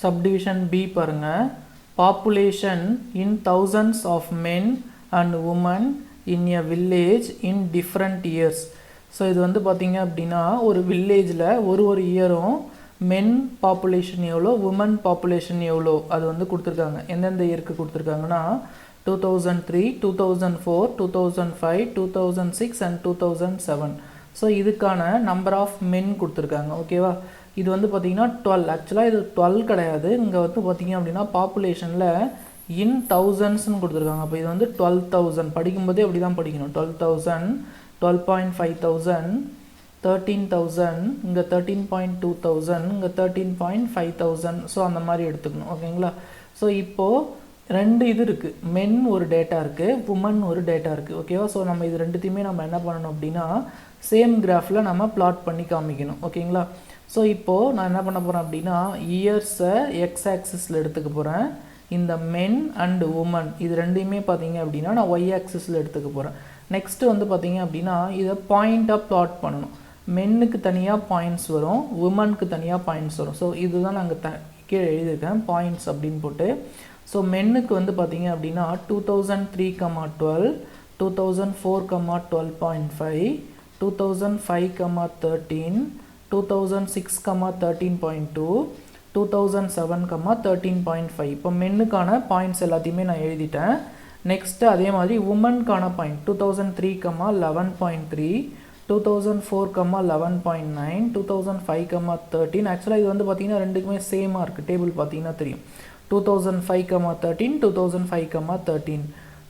subdivision B பாருங்க. Population in thousands of men and women in a village in different years. So இது வந்து பார்த்தீங்க அப்படின்னா ஒரு வில்லேஜில் ஒரு இயரும் மென் பாப்புலேஷன் எவ்வளோ, உமன் பாப்புலேஷன் எவ்வளோ அது வந்து கொடுத்துருக்காங்க. எந்தெந்த இயருக்கு கொடுத்துருக்காங்கன்னா 2003, 2004, 2005, 2006 அண்ட் 2007. ஸோ இதுக்கான நம்பர் ஆஃப் மென் கொடுத்துருக்காங்க. ஓகேவா? இது வந்து பார்த்தீங்கன்னா 12. ஆக்சுவலாக இது 12 கிடையாது. இங்கே வந்து பார்த்தீங்க அப்படின்னா பாப்புலேஷனில் இன் தௌசண்ட்ஸ்னு கொடுத்துருக்காங்க. அப்போ இது வந்து 12,000. படிக்கும்போதே அப்படி தான் படிக்கணும். 12,000, 12,500, 13,000, இங்கே 13,200, இங்கே 13,500. ஸோ அந்த மாதிரி எடுத்துக்கணும். ஓகேங்களா? ஸோ இப்போது ரெண்டு இது இருக்குது. மென் ஒரு டேட்டா இருக்குது, உமன் ஒரு டேட்டா இருக்குது. ஓகேவா? ஸோ நம்ம இது ரெண்டுத்தையுமே நம்ம என்ன பண்ணணும் அப்படின்னா சேம் கிராஃபில் நம்ம பிளாட் பண்ணி காமிக்கணும். ஓகேங்களா? ஸோ இப்போது நான் என்ன பண்ண போகிறேன் அப்படின்னா இயர்ஸை எக்ஸ் ஆக்சிஸில் எடுத்துக்க போகிறேன். இந்த மென் அண்ட் உமன் இது ரெண்டையுமே பார்த்தீங்க அப்படின்னா நான் ஒய் ஆக்சிஸில் எடுத்துக்க போகிறேன். நெக்ஸ்ட்டு வந்து பார்த்தீங்க அப்படின்னா இதை பாயிண்ட்டாக பிளாட் பண்ணணும். மென்னுக்கு தனியாக பாயிண்ட்ஸ் வரும், உமனுக்கு தனியாக பாயிண்ட்ஸ் வரும். ஸோ இதுதான் நாங்கள் கீழே எழுதியிருக்கேன் பாயிண்ட்ஸ் அப்படின்னு போட்டு. ஸோ மென்னுக்கு வந்து பார்த்தீங்க அப்படின்னா 2003, 12, 2004, 12.5, 2005, 13, 2006, 13.2, 2007, 13.5. இப்போ மென்னுக்கான பாயிண்ட்ஸ் எல்லாத்தையுமே நான் எழுதிட்டேன். நெக்ஸ்ட்டு அதே மாதிரி உமனுக்கான பாயிண்ட் 2003, 11.3, 2004, 11.9, 2005, 13. ஆக்சுவலாக இது வந்து பார்த்தீங்கன்னா ரெண்டுக்குமே சேமாக இருக்குது. டேபிள் பார்த்தீங்கன்னா தெரியும். 2005, 13, 2005, 13.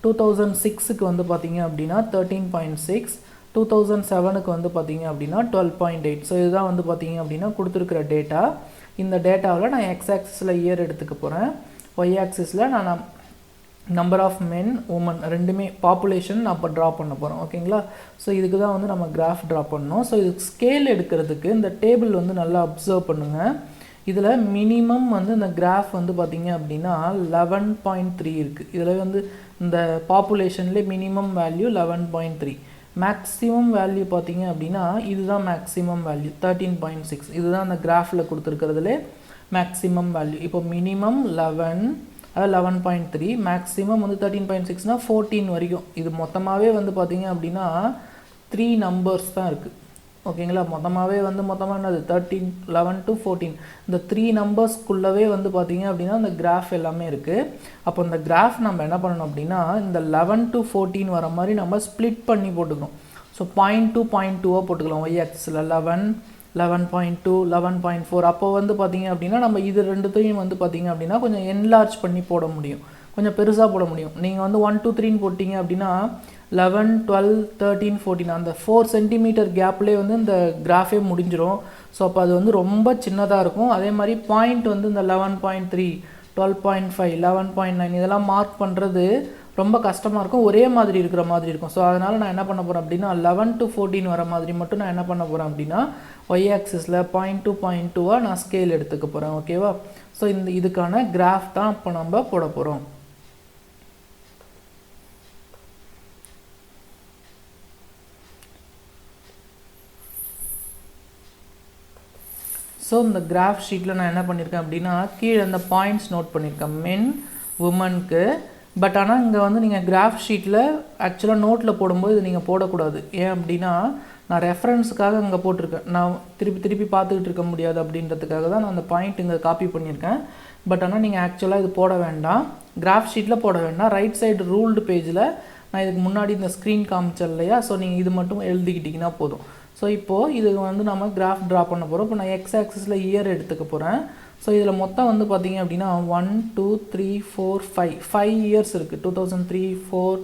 2006க்கு வந்து பார்த்தீங்க அப்படின்னா 13.6, 2007க்கு வந்து பார்த்தீங்க அப்படின்னா 12.8. ஸோ இதுதான் வந்து பார்த்தீங்க அப்படின்னா கொடுத்துருக்கிற டேட்டா. இந்த டேட்டாவில் நான் எக்ஸ் ஆக்சிஸில் இயர் எடுத்துக்க போகிறேன், ஒய் ஆக்சிஸில் நான் நம்பர் ஆஃப் மென் உமன் ரெண்டுமே பாப்புலேஷன் நான் இப்போ ட்ரா பண்ண போகிறோம். ஓகேங்களா? ஸோ இதுக்கு தான் வந்து நம்ம கிராஃப் ட்ரா பண்ணணும். ஸோ இதுக்கு ஸ்கேல் எடுக்கிறதுக்கு இந்த டேபிள் வந்து நல்லா அப்சர்வ் பண்ணுங்கள். இதில் மினிமம் வந்து இந்த கிராஃப் வந்து பார்த்தீங்க அப்படின்னா 11.3 இருக்குது. இதில் வந்து இந்த பாப்புலேஷன்லேயே மினிமம் வேல்யூ 11.3. மேக்ஸிமம் வேல்யூ பார்த்தீங்க அப்படின்னா இதுதான் மேக்ஸிமம் வேல்யூ 13.6. இதுதான் அந்த கிராஃபில் கொடுத்துருக்கிறதுலே மேக்ஸிமம் வேல்யூ. இப்போ மினிமம் 11, அதாவது 11.3, மேக்ஸிமம் வந்து 13.6னா 14 வரைக்கும். இது மொத்தமாகவே வந்து பார்த்தீங்க அப்படின்னா 3 நம்பர்ஸ் தான் இருக்குது. ஓகேங்களா? மொத்தமாகவே வந்து மொத்தமாக என்னது 13, 11 to 14. இந்த 3 நம்பர்ஸ்க்குள்ளவே வந்து பார்த்தீங்க அப்படின்னா இந்த கிராஃப் எல்லாமே இருக்குது. அப்போ இந்த கிராஃப் நம்ம என்ன பண்ணணும் அப்படின்னா இந்த 11 to 14 வர மாதிரி நம்ம ஸ்ப்ளிட் பண்ணி போட்டுக்கணும். ஸோ 0.2, 0.2 போட்டுக்கலாம். ஒய் ஆக்சிஸில் 11, 11.2, 11.4. அப்போ வந்து பார்த்தீங்க அப்படின்னா நம்ம இது ரெண்டுத்தையும் வந்து பார்த்தீங்க அப்படின்னா கொஞ்சம் என்லார்ஜ் பண்ணி போட முடியும், கொஞ்சம் பெருசாக போட முடியும். நீங்கள் வந்து 1, 2, 3 போட்டிங்க அப்படின்னா 11, 12, 13, 14 அந்த 4 சென்டிமீட்டர் கேப்லேயே வந்து இந்த கிராஃபே முடிஞ்சிடும். ஸோ அப்போ அது வந்து ரொம்ப சின்னதாக இருக்கும். அதே மாதிரி பாயிண்ட் வந்து இந்த 11.3, 12.5, 11.9 இதெல்லாம் மார்க் பண்ணுறது ரொம்ப கஷ்டமாக இருக்கும், ஒரே மாதிரி இருக்கிற மாதிரி இருக்கும். ஸோ அதனால் நான் என்ன பண்ண போகிறேன் அப்படின்னா 11 to 14 வர மாதிரி மட்டும் நான் என்ன பண்ண போகிறேன் அப்படின்னா ஒய் ஆக்சிஸில் 0.2, 0.2 நான் ஸ்கேல் எடுத்துக்க போகிறேன். ஓகேவா? ஸோ இதுக்கான கிராஃப் தான் இப்போ நம்ம போட போகிறோம். ஸோ இந்த கிராஃப் ஷீட்டில் நான் என்ன பண்ணியிருக்கேன் அப்படின்னா கீழே இந்த பாயிண்ட்ஸ் நோட் பண்ணியிருக்கேன் மென் உமனுக்கு. பட் ஆனால் இங்கே வந்து நீங்கள் கிராஃப் ஷீட்டில் ஆக்சுவலாக நோட்டில் போடும்போது இது நீங்கள் போடக்கூடாது. ஏன் அப்படின்னா நான் ரெஃபரன்ஸுக்காக இங்கே போட்டிருக்கேன். நான் திருப்பி பார்த்துக்கிட்டு இருக்க முடியாது அப்படின்றதுக்காக தான் நான் அந்த பாயிண்ட் இங்கே காப்பி பண்ணியிருக்கேன். பட் ஆனால் நீங்கள் ஆக்சுவலாக இது போட வேண்டாம், கிராஃப் ஷீட்டில் போட வேண்டாம். ரைட் சைடு ரூல்டு பேஜில் நான் இதுக்கு முன்னாடி இந்த ஸ்க்ரீன் காமிச்சேன் இல்லையா? ஸோ நீங்கள் இது மட்டும் எழுதிக்கிட்டிங்கன்னா போதும். ஸோ இப்போது இது வந்து நம்ம கிராஃப் ட்ரா பண்ண போகிறோம். இப்போ நான் எக்ஸ் ஆக்சிஸில் இயர் எடுத்துக்க போகிறேன். ஸோ இதில் மொத்தம் வந்து பார்த்தீங்க அப்படின்னா 1, 2, 3, 4, 5 இயர்ஸ் இருக்குது. 2003, 4,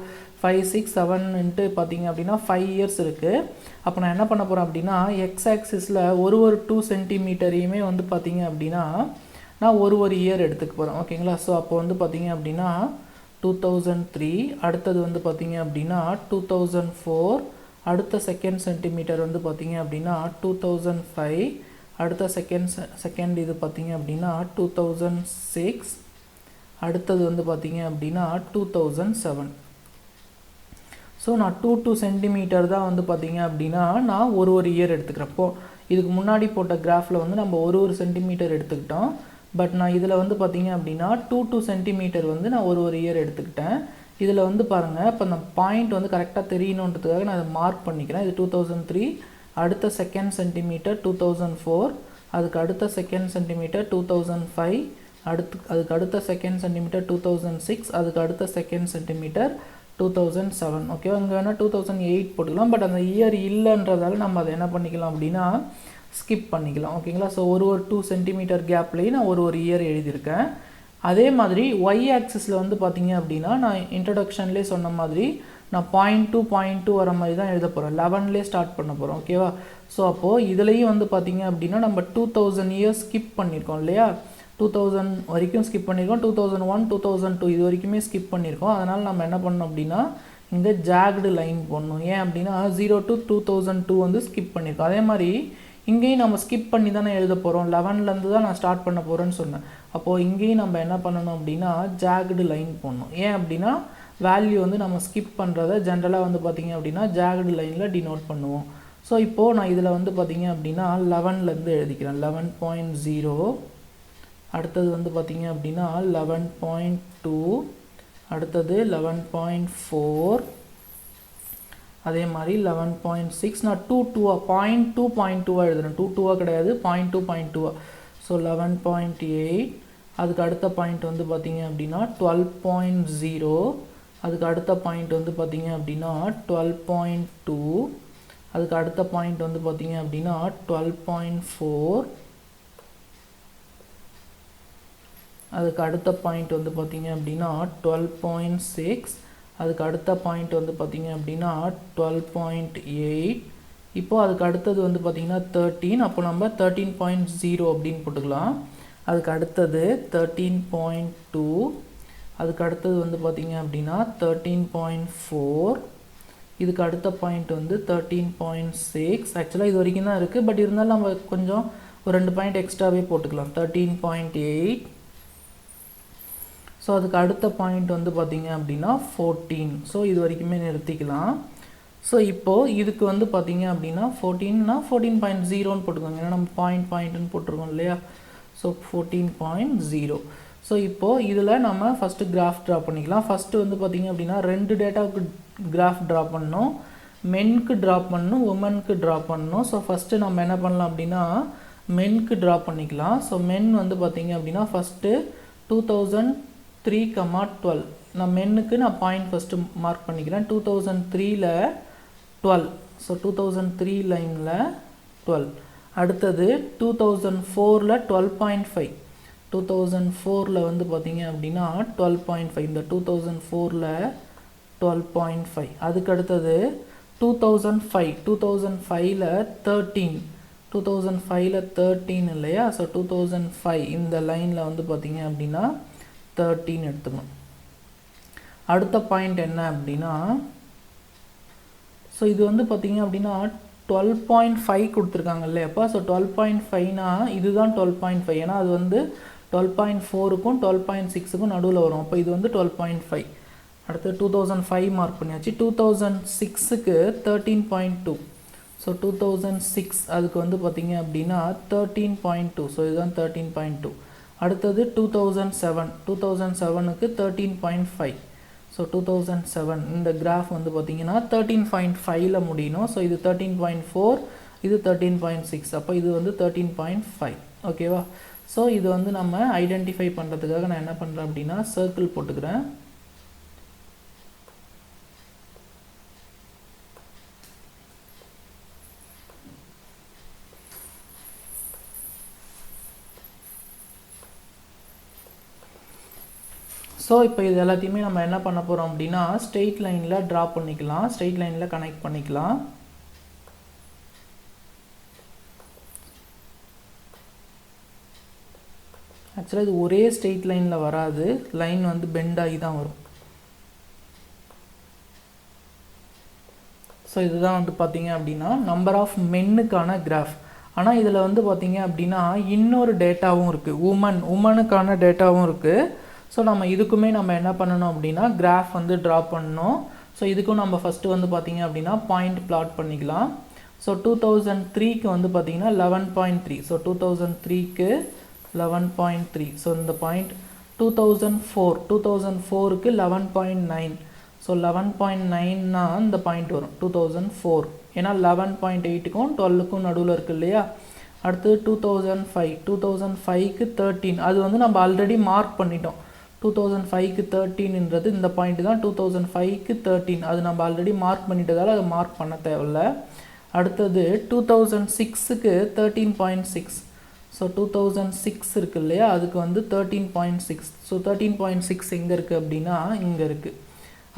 5, 6, 7ன்ட்டு பார்த்தீங்க அப்படின்னா 5 இயர்ஸ் இருக்குது. அப்போ நான் என்ன பண்ண போகிறேன் அப்படின்னா எக்ஸ் ஆக்சிஸில் ஒரு 2 சென்டிமீட்டரையுமே வந்து பார்த்தீங்க அப்படின்னா நான் ஒரு இயர் எடுத்துக்க போகிறேன். ஓகேங்களா? ஸோ அப்போ வந்து பார்த்தீங்க அப்படின்னா 2003, அடுத்தது வந்து பார்த்தீங்க அப்படின்னா 2004, அடுத்த செகண்ட் சென்டிமீட்டர் வந்து பார்த்தீங்க அப்படின்னா 2005, அடுத்த செகண்ட் இது பார்த்தீங்க அப்படின்னா 2006, அடுத்தது வந்து பார்த்தீங்க அப்படின்னா 2007. ஸோ நான் 2 சென்டிமீட்டர் தான் வந்து பார்த்தீங்க அப்படின்னா நான் ஒரு இயர் எடுத்துக்கிறப்போ இதுக்கு முன்னாடி போட்ட கிராஃபில் வந்து நம்ம ஒரு சென்டிமீட்டர் எடுத்துக்கிட்டோம். பட் நான் இதில் வந்து பார்த்தீங்க அப்படின்னா 2 சென்டிமீட்டர் வந்து நான் ஒரு இயர் எடுத்துக்கிட்டேன். இதில் வந்து பாருங்கள், இப்போ அந்த பாயிண்ட் வந்து கரெக்டாக தெரியணுன்றதுக்காக நான் அதை மார்க் பண்ணிக்கிறேன். இது 2003, அடுத்த செகண்ட் சென்டிமீட்டர் 2004, அதுக்கு அடுத்த செகண்ட் சென்டிமீட்டர் 2005, அதுக்கு அடுத்த செகண்ட் சென்டிமீட்டர் 2006, அதுக்கு அடுத்த செகண்ட் சென்டிமீட்டர் 2007. ஓகேவா, இங்கே வேணால் 2008 போட்டுக்கலாம். பட் அந்த இயர் இல்லைன்றதால நம்ம அதை என்ன பண்ணிக்கலாம் அப்படின்னா ஸ்கிப் பண்ணிக்கலாம். ஓகேங்களா, ஸோ ஒரு 2 சென்டிமீட்டர் கேப்லேயும் நான் ஒரு இயர் எழுதியிருக்கேன். அதே மாதிரி ஒய் ஆக்சிஸில் வந்து பார்த்தீங்க அப்படின்னா நான் இன்ட்ரடக்ஷன்லேயே சொன்ன மாதிரி நான் 0.2 வர மாதிரி தான் எழுத போகிறேன். 11லேயே ஸ்டார்ட் பண்ண போகிறோம். ஓகேவா, ஸோ அப்போது இதுலேயும் வந்து பார்த்தீங்க அப்படின்னா நம்ம 2000 இயர்ஸ் ஸ்கிப் பண்ணியிருக்கோம் இல்லையா, 2000 வரைக்கும் ஸ்கிப் பண்ணியிருக்கோம், 2001, 2002 இது வரைக்குமே ஸ்கிப் பண்ணியிருக்கோம். அதனால் நம்ம என்ன பண்ணோம் அப்படின்னா இங்கே ஜாக்டு லைன் போடணும். ஏன் அப்படின்னா 0 to 2002 வந்து ஸ்கிப் பண்ணியிருக்கோம். அதே மாதிரி இங்கேயும் நம்ம ஸ்கிப் பண்ணி தானே எழுத போகிறோம், 11லேருந்து தான் நான் ஸ்டார்ட் பண்ண போகிறேன்னு சொன்னேன். அப்போது இங்கேயும் நம்ம என்ன பண்ணணும் அப்படின்னா ஜாக்டு லைன் போடணும். ஏன் அப்படின்னா வேல்யூ வந்து நம்ம ஸ்கிப் பண்ணுறத ஜென்ரலாக வந்து பார்த்திங்க அப்படின்னா ஜாக்டு லைனில் டினோட் பண்ணுவோம். ஸோ இப்போது நான் இதில் வந்து பார்த்திங்க அப்படின்னா 11லேருந்து எழுதிக்கிறேன். 11.0, அடுத்தது வந்து பார்த்திங்க அப்படின்னா 11.2, அடுத்தது 11.4, அதே மாதிரி 11.6. நான் 0.2 எழுதுறேன், 2 கிடையாது, 0.2. ஸோ 11.8, அதுக்கு அடுத்த பாயிண்ட் வந்து பார்த்திங்க அப்படின்னா 12.0, அதுக்கு அடுத்த பாயிண்ட் வந்து பார்த்திங்க அப்படின்னா 12.2, அதுக்கு அடுத்த பாயிண்ட் வந்து பார்த்திங்க அப்படின்னா 12.4, அதுக்கு அடுத்த பாயிண்ட் வந்து பார்த்திங்க அப்படின்னா 12.6, அதுக்கு அடுத்த பாயிண்ட் வந்து பார்த்திங்க அப்படின்னா 12.8. இப்போது அதுக்கு அடுத்தது வந்து பார்த்திங்கன்னா 13. அப்போ நம்ம 13.0 அப்படின்னு போட்டுக்கலாம். அதுக்கு அடுத்தது 13.2, அதுக்கு அடுத்தது வந்து பார்த்திங்க அப்படின்னா 13.4, இதுக்கு அடுத்த பாயிண்ட் வந்து 13.6. ஆக்சுவலாக இது வரைக்கும் தான் இருக்குது, பட் இருந்தாலும் நம்ம கொஞ்சம் ஒரு 2 பாயிண்ட் எக்ஸ்ட்ராவே போட்டுக்கலாம். 13.8. ஸோ அதுக்கு அடுத்த பாயிண்ட் வந்து பார்த்திங்க அப்படின்னா 14. ஸோ இது வரைக்குமே நிறுத்திக்கலாம். ஸோ இப்போது இதுக்கு வந்து பார்த்திங்க அப்படின்னா 14னா 14.0ன்னு போட்டுக்கோங்க, ஏன்னா நம்ம பாயிண்ட்னு போட்டிருக்கோம் இல்லையா. ஸோ 14.0. ஸோ இப்போது இதில் நம்ம ஃபஸ்ட்டு கிராஃப் ட்ரா பண்ணிக்கலாம். ஃபஸ்ட்டு வந்து பார்த்திங்க அப்படின்னா 2 டேட்டாவுக்கு கிராஃப் ட்ரா பண்ணணும், மென்க்கு ட்ரா பண்ணணும், உமனுக்கு ட்ரா பண்ணணும். ஸோ ஃபஸ்ட்டு நம்ம என்ன பண்ணலாம் அப்படின்னா மென்க்கு ட்ரா பண்ணிக்கலாம். ஸோ மென் வந்து பார்த்திங்க அப்படின்னா ஃபஸ்ட்டு 2003, 12. நான் மென்னுக்கு நான் பாயிண்ட் ஃபஸ்ட்டு மார்க் பண்ணிக்கிறேன். 2003ல் 12. ஸோ 2003 லைனில் 12. அடுத்தது 2004ல் 12.5. 2004ல் வந்து பார்த்திங்க அப்படின்னா 12.5. இந்த 2004ல் 12.5. அதுக்கு அடுத்தது 2005. 2005ல் 13. 2005ல் 13 இல்லையா. ஸோ 2005 இந்த லைனில் வந்து பார்த்திங்க அப்படின்னா 13 எடுத்துக்கணும். அடுத்த பாயிண்ட் என்ன அப்படின்னா, ஸோ இது வந்து பார்த்திங்க அப்படின்னா 12.5 கொடுத்துருக்காங்க இல்லையாப்பா. ஸோ 12.5னா இதுதான் 12.5, ஏன்னா அது வந்து 12.4க்கும் 12.6க்கும் நடுவில் வரும். அப்போ இது வந்து 12.5. அடுத்து 2005 மார்க் பண்ணியாச்சு. 2006க்கு 13.2. ஸோ 2006 அதுக்கு வந்து பார்த்திங்க அப்படின்னா 13.2. ஸோ இதுதான் 13.2. அடுத்தது 2007. 2007க்கு 13.5. ஸோ 2007 இந்த கிராஃப் வந்து பார்த்திங்கன்னா 13.5ல் முடியணும். ஸோ இது 13.4, இது 13.6. அப்போ இது வந்து 13.5. ஓகேவா. ஸோ இது வந்து நம்ம ஐடென்டிஃபை பண்ணுறதுக்காக நான் என்ன பண்ணுறேன் அப்படின்னா சர்க்கிள் போட்டுக்கிறேன். ஸோ இப்போ இது எல்லாத்தையுமே நம்ம என்ன பண்ண போகிறோம் அப்படின்னா ஸ்ட்ரெயிட் லைனில் ட்ரா பண்ணிக்கலாம், ஸ்ட்ரெயிட் லைனில் கனெக்ட் பண்ணிக்கலாம். ஆக்சுவலாக இது ஒரே ஸ்ட்ரெயிட் லைனில் வராது, லைன் வந்து பெண்ட் ஆகி தான் வரும். ஸோ இதுதான் வந்து பார்த்திங்க அப்படின்னா நம்பர் ஆஃப் மென்னுக்கான கிராஃப். ஆனால் இதில் வந்து பார்த்திங்க அப்படின்னா இன்னொரு டேட்டாவும் இருக்குது, உமனுக்கான டேட்டாவும் இருக்குது. ஸோ நம்ம இதுக்குமே நம்ம என்ன பண்ணணும் அப்படின்னா கிராஃப் வந்து ட்ரா பண்ணணும். ஸோ இதுக்கும் நம்ம ஃபஸ்ட்டு வந்து பார்த்திங்க அப்படின்னா பாயிண்ட் பிளாட் பண்ணிக்கலாம். ஸோ 2003க்கு வந்து பார்த்திங்கன்னா 11.3. ஸோ 2003க்கு 11.3. ஸோ இந்த பாயிண்ட் 2004க்கு 11.9. ஸோ 11.9னா இந்த பாயிண்ட் வரும் 2004. ஏன்னா 11.8க்கும் 12க்கும் நடுவில் இருக்குது இல்லையா. அடுத்து 2005க்கு 13. அது வந்து நம்ம ஆல்ரெடி மார்க் பண்ணிட்டோம். 2005க்கு 13ன்றது இந்த பாயிண்ட் தான். 2005க்கு 13 அது நம்ம ஆல்ரெடி மார்க் பண்ணிட்டதால் அதை மார்க் பண்ண தேவையில்ல. அடுத்தது 2006க்கு 13.6. ஸோ 2006 இருக்கு இல்லையா, அதுக்கு வந்து 13.6. ஸோ 13.6 எங்கே இருக்குது அப்படின்னா இங்கே இருக்குது.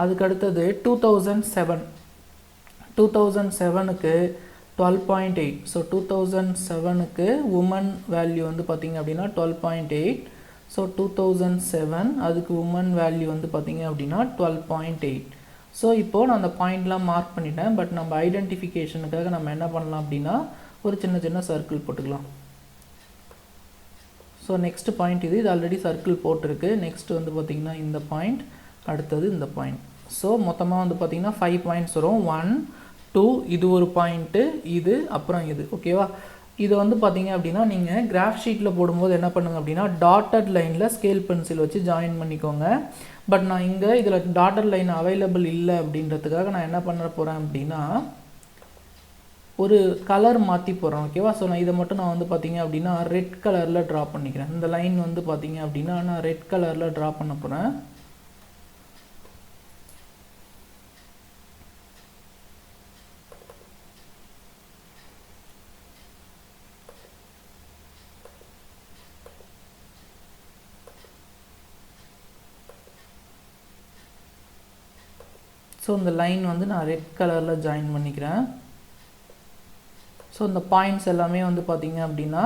அதுக்கு அடுத்தது 2007க்கு 12.8. ஸோ 2007க்கு உமன் வேல்யூ வந்து பார்த்திங்க அப்படின்னா 12.8. ஸோ 2007 அதுக்கு உமன் வேல்யூ வந்து பார்த்திங்க அப்படின்னா 12.8. ஸோ இப்போது நான் அந்த பாயிண்ட்லாம் மார்க் பண்ணிட்டேன். பட் நம்ம ஐடென்டிஃபிகேஷனுக்காக நம்ம என்ன பண்ணலாம் அப்படின்னா ஒரு சின்ன சின்ன சர்க்கிள் போட்டுக்கலாம். ஸோ நெக்ஸ்ட் பாயிண்ட் இது ஆல்ரெடி சர்க்கிள் போட்டிருக்கு. நெக்ஸ்ட் வந்து பார்த்திங்கன்னா இந்த பாயிண்ட், அடுத்தது இந்த பாயிண்ட். ஸோ மொத்தமாக வந்து பார்த்திங்கன்னா 5 பாயிண்ட்ஸ் வரும். 1 2 இது ஒரு பாயிண்ட்டு, இது அப்புறம் இது. ஓகேவா. இது வந்து பார்த்திங்க அப்படின்னா நீங்கள் கிராஃப் ஷீட்டில் போடும்போது என்ன பண்ணுங்க அப்படின்னா டாட்டட் லைனில் ஸ்கேல் பென்சில் வச்சு ஜாயின் பண்ணிக்கோங்க. பட் நான் இங்கே இதில் டாட்டட் லைன் அவைலபிள் இல்லை அப்படின்றதுக்காக நான் என்ன பண்ண போகிறேன் அப்படின்னா ஒரு கலர் மாற்றி போகிறேன். ஓகேவா. ஸோ நான் இதை மட்டும் நான் வந்து பார்த்திங்க அப்படின்னா ரெட் கலரில் ட்ரா பண்ணிக்கிறேன். இந்த லைன் வந்து பார்த்திங்க அப்படின்னா நான் ரெட் கலரில் ட்ரா பண்ண போகிறேன். ஸோ இந்த லைன் வந்து நான் ரெட் கலரில் ஜாயின் பண்ணிக்கிறேன். ஸோ இந்த பாயிண்ட்ஸ் எல்லாமே வந்து பார்த்திங்க அப்படின்னா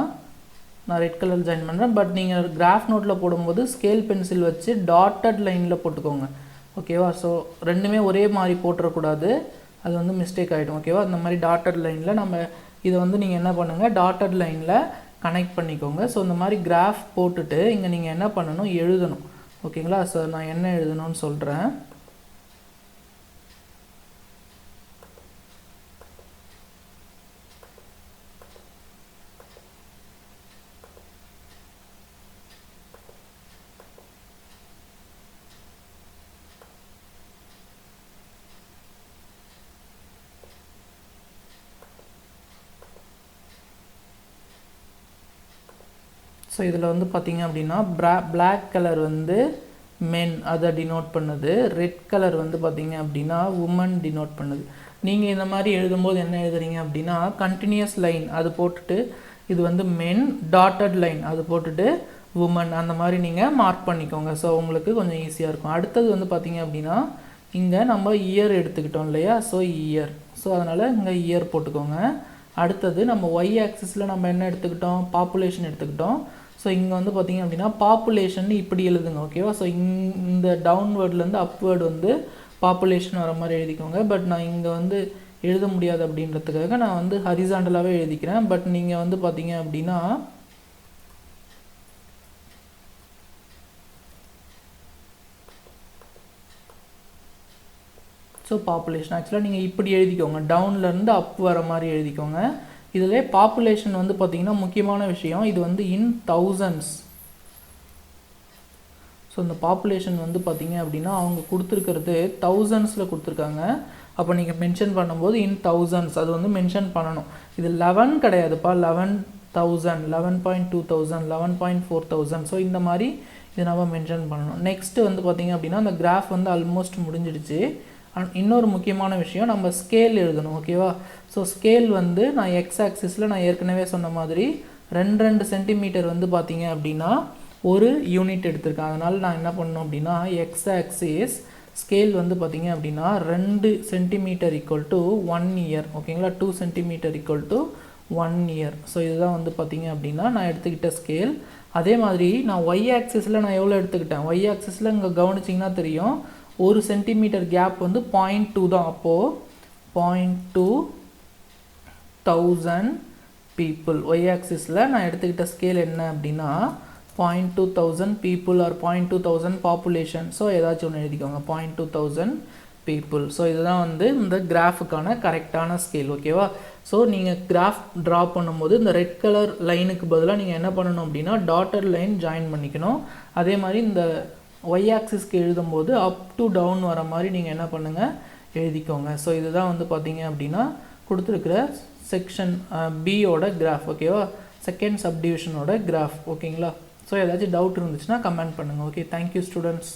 நான் ரெட் கலர் ஜாயின் பண்ணுறேன். பட் நீங்கள் கிராஃப் நோட்டில் போடும்போது ஸ்கேல் பென்சில் வச்சு டாட்டட் லைனில் போட்டுக்கோங்க. ஓகேவா. ஸோ ரெண்டுமே ஒரே மாதிரி போட்டுறக்கூடாது, அது வந்து மிஸ்டேக் ஆகிடும். ஓகேவா. இந்த மாதிரி டாட்டட் லைனில் நம்ம இதை வந்து நீங்கள் என்ன பண்ணுங்கள் டாட்டட் லைனில் கனெக்ட் பண்ணிக்கோங்க. ஸோ இந்த மாதிரி கிராஃப் போட்டுட்டு இங்கே நீங்கள் என்ன பண்ணணும் எழுதணும். ஓகேங்களா. ஸோ நான் என்ன எழுதணும்னு சொல்கிறேன். ஸோ இதில் வந்து பார்த்திங்க அப்படின்னா பிளாக் கலர் வந்து மென் அதை டினோட் பண்ணுது, ரெட் கலர் வந்து பார்த்திங்க அப்படின்னா உமன் டினோட் பண்ணுது. நீங்கள் இந்த மாதிரி எழுதும்போது என்ன எழுதுறீங்க அப்படின்னா கண்டினியூஸ் லைன் அது போட்டுட்டு இது வந்து மென், டாட்டட் லைன் அது போட்டுட்டு உமன் அந்த மாதிரி நீங்கள் மார்க் பண்ணிக்கோங்க. ஸோ உங்களுக்கு கொஞ்சம் ஈஸியாக இருக்கும். அடுத்தது வந்து பார்த்திங்க அப்படின்னா இங்கே நம்ம இயர் எடுத்துக்கிட்டோம் இல்லையா. ஸோ இயர், ஸோ அதனால் இங்கே இயர் போட்டுக்கோங்க. அடுத்தது நம்ம ஒய் ஆக்சிஸில் நம்ம என்ன எடுத்துக்கிட்டோம் பாப்புலேஷன் எடுத்துக்கிட்டோம். ஸோ இங்கே வந்து பார்த்திங்க அப்படின்னா பாப்புலேஷன் இப்படி எழுதுங்க. ஓகேவா. ஸோ இந்த டவுன்வேர்ட்லேருந்து அப்வேர்டு வந்து பாப்புலேஷன் வர மாதிரி எழுதிக்கோங்க. பட் நான் இங்கே வந்து எழுத முடியாது அப்படின்றதுக்காக நான் வந்து ஹரிசாண்டலாகவே எழுதிக்கிறேன். பட் நீங்கள் வந்து பார்த்திங்க அப்படின்னா ஸோ பாப்புலேஷன் ஆக்சுவலாக நீங்கள் இப்படி எழுதிக்கோங்க, டவுன்லேருந்து அப் வர மாதிரி எழுதிக்கோங்க. இதில் பாப்புலேஷன் வந்து பார்த்திங்கன்னா முக்கியமான விஷயம், இது வந்து இன் தௌசண்ட்ஸ். ஸோ இந்த பாப்புலேஷன் வந்து பார்த்திங்க அப்படின்னா அவங்க கொடுத்துருக்கிறது தௌசண்ட்ஸில் கொடுத்துருக்காங்க. அப்போ நீங்கள் மென்ஷன் பண்ணும்போது இன் தௌசண்ட்ஸ் அது வந்து மென்ஷன் பண்ணணும். இது 11 கிடையாதுப்பா, 11,000, 11.2000, 11.4000. ஸோ இந்த மாதிரி இது நம்ம மென்ஷன் பண்ணணும். நெக்ஸ்ட்டு வந்து பார்த்திங்க அப்படின்னா அந்த கிராஃப் வந்து ஆல்மோஸ்ட் முடிஞ்சிடுச்சு. இன்னொரு முக்கியமான விஷயம் நம்ம ஸ்கேல் எழுதணும். ஓகேவா. ஸோ ஸ்கேல் வந்து நான் எக்ஸ் ஆக்சிஸில் நான் ஏற்கனவே சொன்ன மாதிரி 2 சென்டிமீட்டர் வந்து பார்த்தீங்க அப்படின்னா ஒரு யூனிட் எடுத்திருக்கேன். அதனால் நான் என்ன பண்ணணும் அப்படின்னா எக்ஸ் ஆக்சிஸ் ஸ்கேல் வந்து பார்த்தீங்க அப்படின்னா 2 சென்டிமீட்டர் ஈக்குவல் டு 1 இயர். ஓகேங்களா. 2 centimetre equal to 1 year. So இதுதான் வந்து பார்த்தீங்க அப்படின்னா நான் எடுத்துக்கிட்ட ஸ்கேல். அதே மாதிரி நான் ஒய் ஆக்சிஸில் நான் எவ்வளோ எடுத்துக்கிட்டேன், ஒய் ஆக்சிஸில் இங்கே கவனிச்சிங்கன்னா தெரியும் 1 சென்டிமீட்டர் கேப் வந்து 0.2 தான். அப்போது 0.2000 பீப்புள் ஒய் ஆக்சிஸில் நான் எடுத்துக்கிட்ட ஸ்கேல் என்ன அப்படின்னா 0.2000 பீப்புள் ஆர் 0.2000 பாப்புலேஷன். ஸோ ஏதாச்சும் ஒன்று எழுதிக்கோங்க 0.2000 பீப்புள். ஸோ இதுதான் வந்து இந்த கிராஃபுக்கான கரெக்டான ஸ்கேல். ஓகேவா? ஸோ நீங்கள் கிராஃப் ட்ரா பண்ணும்போது இந்த ரெட் கலர் லைனுக்கு பதிலாக நீங்கள் என்ன பண்ணணும் அப்படின்னா டாட்டர் லைன் ஜாயின் பண்ணிக்கணும். அதே மாதிரி இந்த ஒய் ஆக்சிஸ்க்கு எழுதும்போது அப் டு டவுன் வர மாதிரி நீங்கள் என்ன பண்ணுங்கள், எழுதிக்கோங்க. ஸோ இதுதான் வந்து பார்த்தீங்க அப்படின்னா கொடுத்துருக்கிற செக்ஷன் பியோட கிராஃப். ஓகேவா? செகண்ட் சப்டிவிஷனோட கிராஃப். ஓகேங்களா? ஸோ ஏதாச்சும் டவுட் இருந்துச்சுன்னா கமெண்ட் பண்ணுங்கள். Okay, thank you students.